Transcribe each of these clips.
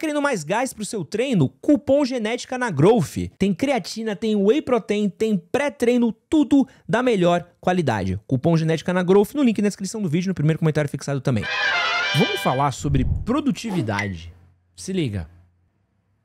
querendo mais gás pro seu treino? Cupom Genética na Growth. Tem creatina, tem whey protein, tem pré-treino, tudo da melhor qualidade. Cupom Genética na Growth no link na descrição do vídeo, no primeiro comentário fixado também. Vamos falar sobre produtividade. Se liga.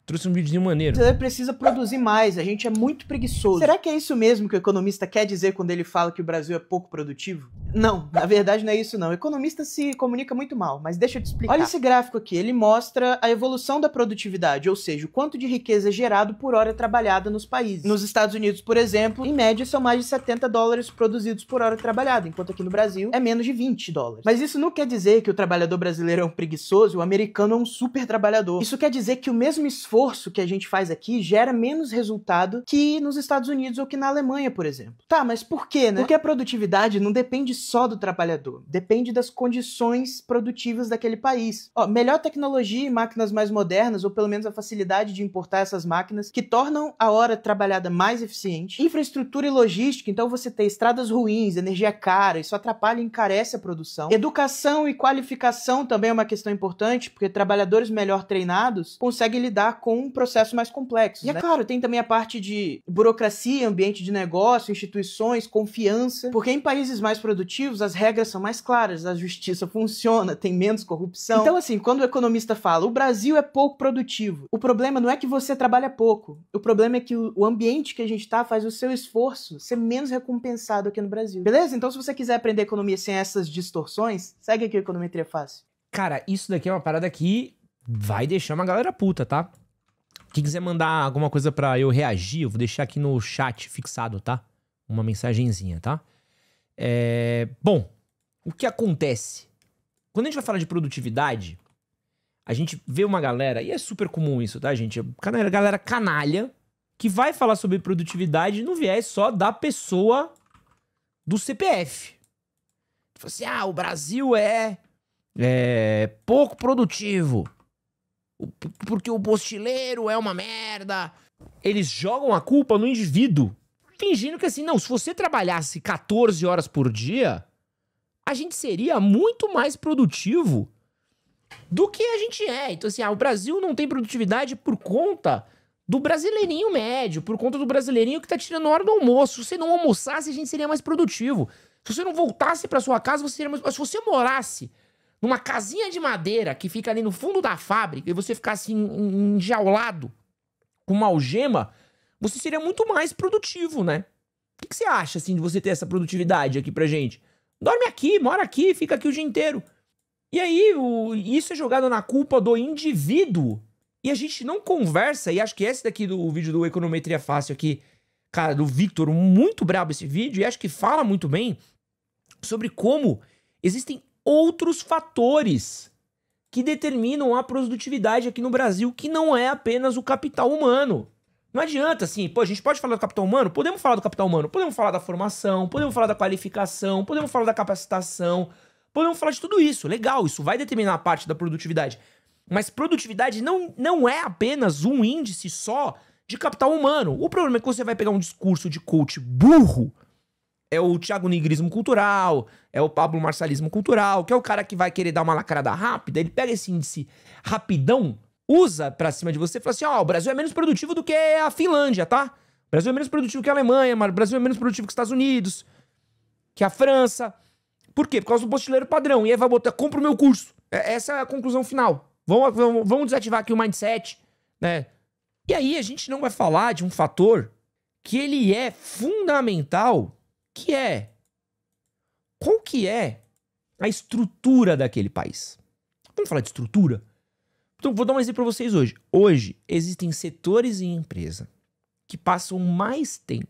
Trouxe um videozinho maneiro. Você precisa produzir mais, a gente é muito preguiçoso. Será que é isso mesmo que o economista quer dizer quando ele fala que o Brasil é pouco produtivo? Não, na verdade não é isso não. O economista se comunica muito mal, mas deixa eu te explicar. Olha esse gráfico aqui, ele mostra a evolução da produtividade, ou seja, o quanto de riqueza é gerado por hora trabalhada nos países. Nos Estados Unidos, por exemplo, em média são mais de 70 dólares produzidos por hora trabalhada, enquanto aqui no Brasil é menos de 20 dólares. Mas isso não quer dizer que o trabalhador brasileiro é um preguiçoso e o americano é um super trabalhador. Isso quer dizer que o mesmo esforço que a gente faz aqui gera menos resultado que nos Estados Unidos ou que na Alemanha, por exemplo. Tá, mas por quê, né? Porque a produtividade não depende só do trabalhador, depende das condições produtivas daquele país. Ó, melhor tecnologia e máquinas mais modernas, ou pelo menos a facilidade de importar essas máquinas, que tornam a hora trabalhada mais eficiente. Infraestrutura e logística, então você tem estradas ruins, energia cara, isso atrapalha e encarece a produção. Educação e qualificação também é uma questão importante, porque trabalhadores melhor treinados conseguem lidar com um processo mais complexo. E é claro, tem também a parte de burocracia, ambiente de negócio, instituições, confiança, porque em países mais produtivos as regras são mais claras, a justiça funciona, tem menos corrupção. Então assim, quando o economista fala o Brasil é pouco produtivo, o problema não é que você trabalha pouco, o problema é que o ambiente que a gente tá faz o seu esforço ser menos recompensado aqui no Brasil. Beleza? Então se você quiser aprender economia sem essas distorções, segue aqui o Econometria Fácil. Cara, isso daqui é uma parada que vai deixar uma galera puta, tá? Quem quiser mandar alguma coisa pra eu reagir, eu vou deixar aqui no chat fixado, tá? Uma mensagenzinha, tá? Bom, o que acontece? Quando a gente vai falar de produtividade, a gente vê uma galera, e é super comum isso, tá, gente? Galera canalha, que vai falar sobre produtividade no viés só da pessoa do CPF. Tipo assim, o Brasil é pouco produtivo. Porque o mochileiro é uma merda. Eles jogam a culpa no indivíduo, fingindo que assim, não, se você trabalhasse 14 horas por dia, a gente seria muito mais produtivo do que a gente é. Então assim, o Brasil não tem produtividade por conta do brasileirinho médio, por conta do brasileirinho que tá tirando a hora do almoço. Se você não almoçasse, a gente seria mais produtivo. Se você não voltasse pra sua casa, você seria mais... Se você morasse numa casinha de madeira que fica ali no fundo da fábrica e você ficasse enjaulado com uma algema, você seria muito mais produtivo, né? O que você acha, assim, de você ter essa produtividade aqui pra gente? Dorme aqui, mora aqui, fica aqui o dia inteiro. E aí, isso é jogado na culpa do indivíduo. E a gente não conversa, e acho que esse daqui do vídeo do Econometria Fácil aqui, cara, do Victor, muito brabo esse vídeo, e acho que fala muito bem sobre como existem outros fatores que determinam a produtividade aqui no Brasil, que não é apenas o capital humano. Não adianta, assim, pô, a gente pode falar do capital humano? Podemos falar do capital humano, podemos falar da formação, podemos falar da qualificação, podemos falar da capacitação, podemos falar de tudo isso, legal, isso vai determinar a parte da produtividade. Mas produtividade não é apenas um índice só de capital humano. O problema é que você vai pegar um discurso de coach burro, é o Thiago Nigrismo cultural, é o Pablo Marçalismo cultural, que é o cara que vai querer dar uma lacrada rápida, ele pega esse índice rapidão, usa pra cima de você e fala assim, o Brasil é menos produtivo do que a Finlândia, tá? O Brasil é menos produtivo que a Alemanha, o Brasil é menos produtivo que os Estados Unidos, que a França. Por quê? Por causa do mochileiro padrão. E aí vai botar, compra o meu curso. Essa é a conclusão final. Vamos desativar aqui o mindset, né? E aí a gente não vai falar de um fator que ele é fundamental, que é qual que é a estrutura daquele país. Vamos falar de estrutura? Então vou dar um exemplo para vocês hoje. Hoje existem setores em empresa que passam mais tempo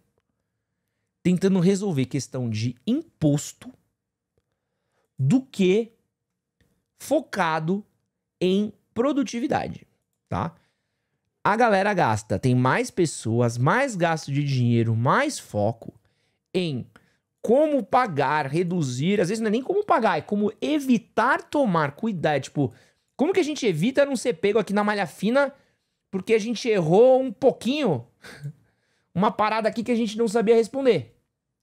tentando resolver questão de imposto do que focado em produtividade, tá? A galera tem mais pessoas, mais gasto de dinheiro, mais foco em como pagar, reduzir, às vezes não é nem como pagar, é como evitar tomar cuidado, tipo, como que a gente evita não ser pego aqui na malha fina porque a gente errou um pouquinho uma parada aqui que a gente não sabia responder,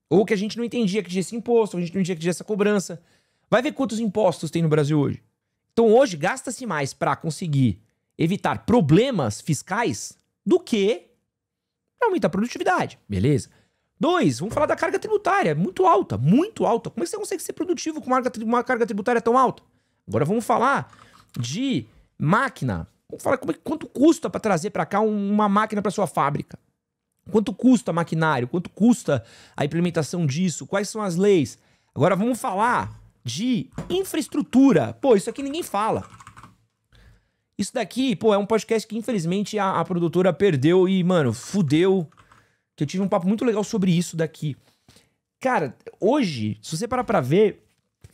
ou que a gente não entendia que tinha esse imposto, ou a gente não entendia que tinha essa cobrança. Vai ver quantos impostos tem no Brasil hoje. Então hoje gasta-se mais para conseguir evitar problemas fiscais do que aumentar a produtividade. Beleza? 2, vamos falar da carga tributária. Muito alta, muito alta. Como é que você consegue ser produtivo com uma carga tributária tão alta? Agora vamos falar de máquina. Vamos falar quanto custa para trazer para cá uma máquina para sua fábrica. Quanto custa maquinário? Quanto custa a implementação disso? Quais são as leis? Agora vamos falar de infraestrutura. Pô, isso aqui ninguém fala. Isso daqui, pô, é um podcast que infelizmente a produtora perdeu e, mano, fudeu. Que eu tive um papo muito legal sobre isso daqui. Cara, hoje, se você parar pra ver,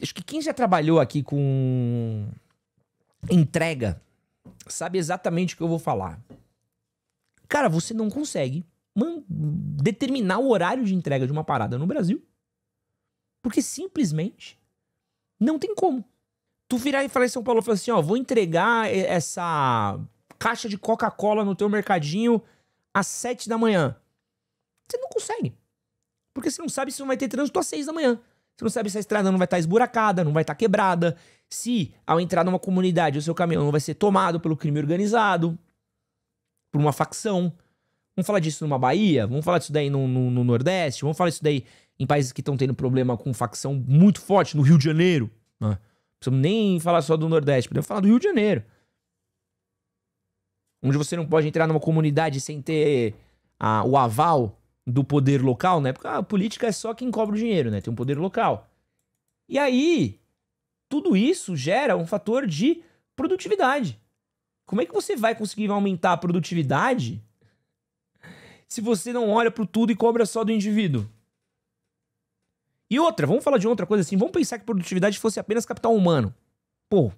acho que quem já trabalhou aqui com entrega sabe exatamente o que eu vou falar. Cara, você não consegue determinar o horário de entrega de uma parada no Brasil. Porque simplesmente não tem como. Tu virar e falar em São Paulo e falar assim, ó, vou entregar essa caixa de Coca-Cola no teu mercadinho às 7 da manhã. Você não consegue. Porque você não sabe se não vai ter trânsito às 6 da manhã. Você não sabe se a estrada não vai estar esburacada, não vai estar quebrada. Se ao entrar numa comunidade o seu caminhão não vai ser tomado pelo crime organizado, por uma facção. Vamos falar disso numa Bahia? Vamos falar disso daí no Nordeste? Vamos falar disso daí em países que estão tendo problema com facção muito forte, no Rio de Janeiro. Não precisamos nem falar só do Nordeste, podemos falar do Rio de Janeiro. Onde você não pode entrar numa comunidade sem ter o aval do poder local, né? Porque a política é só quem cobra o dinheiro, né? Tem um poder local. E aí, tudo isso gera um fator de produtividade. Como é que você vai conseguir aumentar a produtividade se você não olha pro tudo e cobra só do indivíduo? E outra, vamos falar de outra coisa assim, vamos pensar que produtividade fosse apenas capital humano. Pô,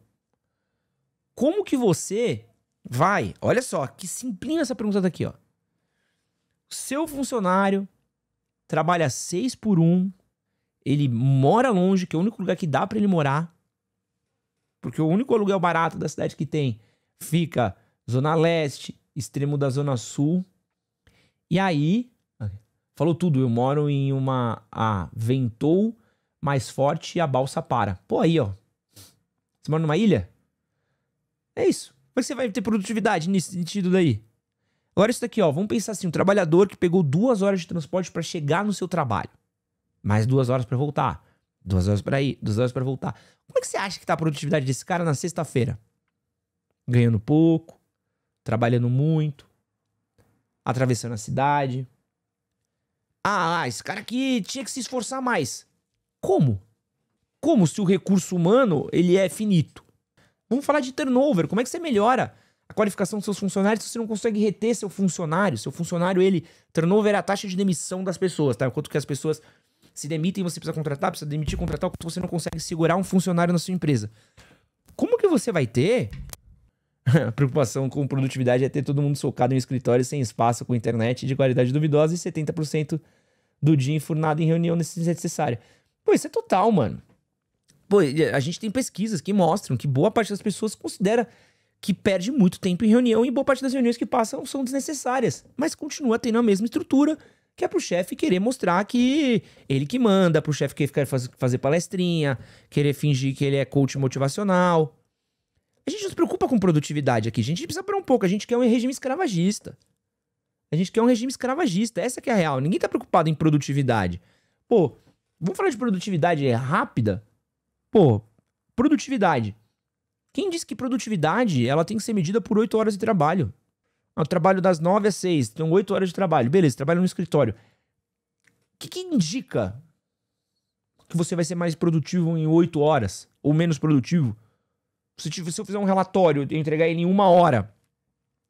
como que você vai... Olha só, que simplinha essa pergunta daqui, ó. Seu funcionário trabalha 6x1, ele mora longe, que é o único lugar que dá pra ele morar, porque o único aluguel barato da cidade que tem fica Zona Leste, extremo da Zona Sul. E aí, falou tudo, eu moro em uma... ventou mais forte e a balsa para. Pô, aí, ó. Você mora numa ilha? É isso. Como é que você vai ter produtividade nesse sentido daí? Agora isso daqui, ó. Vamos pensar assim, um trabalhador que pegou 2 horas de transporte para chegar no seu trabalho. Mais 2 horas para voltar. 2 horas para ir, 2 horas para voltar. Como é que você acha que tá a produtividade desse cara na sexta-feira? Ganhando pouco, trabalhando muito, atravessando a cidade. Esse cara aqui tinha que se esforçar mais. Como? Como se o recurso humano, ele é finito? Vamos falar de turnover. Como é que você melhora a qualificação dos seus funcionários se você não consegue reter seu funcionário? Seu funcionário, turnover é a taxa de demissão das pessoas, tá? Enquanto que as pessoas se demitem, você precisa demitir, contratar, você não consegue segurar um funcionário na sua empresa. Como que você vai ter... A preocupação com produtividade é ter todo mundo socado em um escritório sem espaço, com internet de qualidade duvidosa e 70% do dia enfurnado em reunião necessária. Pô, isso é total, mano. Pô, a gente tem pesquisas que mostram que boa parte das pessoas considera que perde muito tempo em reunião e boa parte das reuniões que passam são desnecessárias. Mas continua tendo a mesma estrutura, que é pro chefe querer mostrar que ele que manda, pro chefe querer fazer palestrinha, querer fingir que ele é coach motivacional. A gente não se preocupa com produtividade aqui. A gente precisa parar um pouco. A gente quer um regime escravagista. Essa que é a real. Ninguém tá preocupado em produtividade. Pô, vamos falar de produtividade rápida? Pô, produtividade. Quem disse que produtividade ela tem que ser medida por 8 horas de trabalho? Eu trabalho das 9 às 6. Então 8 horas de trabalho. Beleza, trabalho no escritório. O que indica que você vai ser mais produtivo em 8 horas? Ou menos produtivo? Se eu fizer um relatório e entregar ele em 1 hora,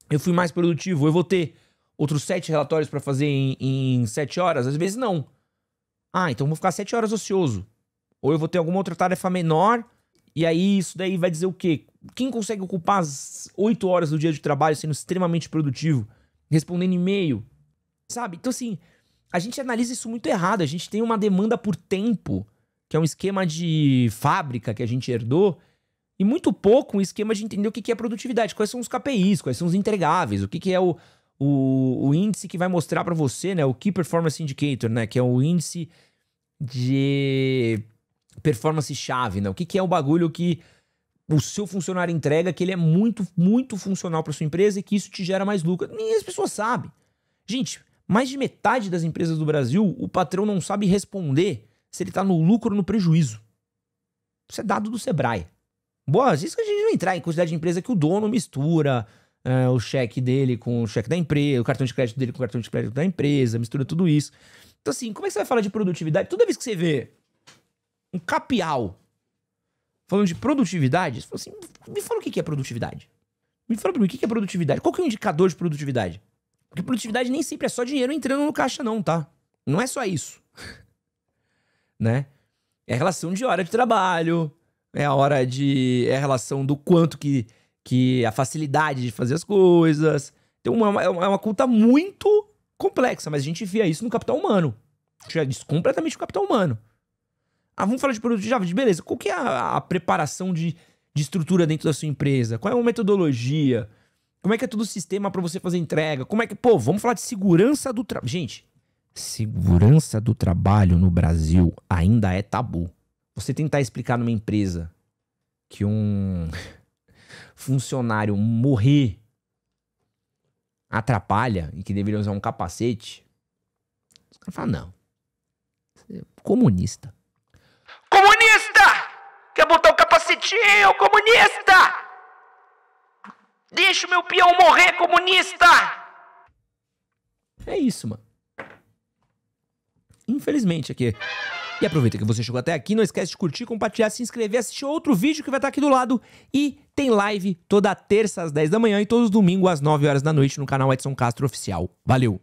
eu fui mais produtivo, eu vou ter outros 7 relatórios para fazer em 7 horas? Às vezes não. Então eu vou ficar 7 horas ocioso. Ou eu vou ter alguma outra tarefa menor, e aí isso daí vai dizer o quê? Quem consegue ocupar as 8 horas do dia de trabalho sendo extremamente produtivo, respondendo e-mail, sabe? Então assim, a gente analisa isso muito errado. A gente tem uma demanda por tempo, que é um esquema de fábrica que a gente herdou, e muito pouco um esquema de entender o que é produtividade, quais são os KPIs, quais são os entregáveis, o que é o índice que vai mostrar para você, né? O Key Performance Indicator, né? Que é o índice de performance-chave, né? O que é o bagulho que o seu funcionário entrega, que ele é muito, muito funcional para sua empresa e que isso te gera mais lucro. Nem as pessoas sabem. Gente, mais de metade das empresas do Brasil, o patrão não sabe responder se ele tá no lucro ou no prejuízo. Isso é dado do Sebrae. Boa, isso que a gente vai entrar em quantidade de empresa que o dono mistura o cheque dele com o cheque da empresa, o cartão de crédito dele com o cartão de crédito da empresa, mistura tudo isso. Então assim, como é que você vai falar de produtividade? Toda vez que você vê um capial falando de produtividade, você fala assim, me fala o que é produtividade. Me fala pra mim, o que é produtividade? Qual que é o indicador de produtividade? Porque produtividade nem sempre é só dinheiro entrando no caixa não, tá? Não é só isso. Né? É a relação de hora de trabalho, é a relação do quanto que a facilidade de fazer as coisas. Então é uma conta muito complexa, mas a gente via isso no capital humano. Isso completamente no capital humano. Vamos falar de produtividade, beleza. Qual que é a preparação de estrutura dentro da sua empresa? Qual é a metodologia? Como é que é todo o sistema para você fazer entrega? Como é que... Pô, vamos falar de segurança do trabalho. Gente, segurança do trabalho no Brasil ainda é tabu. Você tentar explicar numa empresa que um funcionário morrer atrapalha e que deveria usar um capacete, os caras falam, não. Você é comunista. Comunista! Quer botar o capacetinho, comunista! Deixa o meu peão morrer, comunista! É isso, mano. Infelizmente aqui. E aproveita que você chegou até aqui, não esquece de curtir, compartilhar, se inscrever, assistir outro vídeo que vai estar aqui do lado. E tem live toda terça às 10 da manhã e todos os domingos às 9 horas da noite no canal Edson Castro Oficial. Valeu!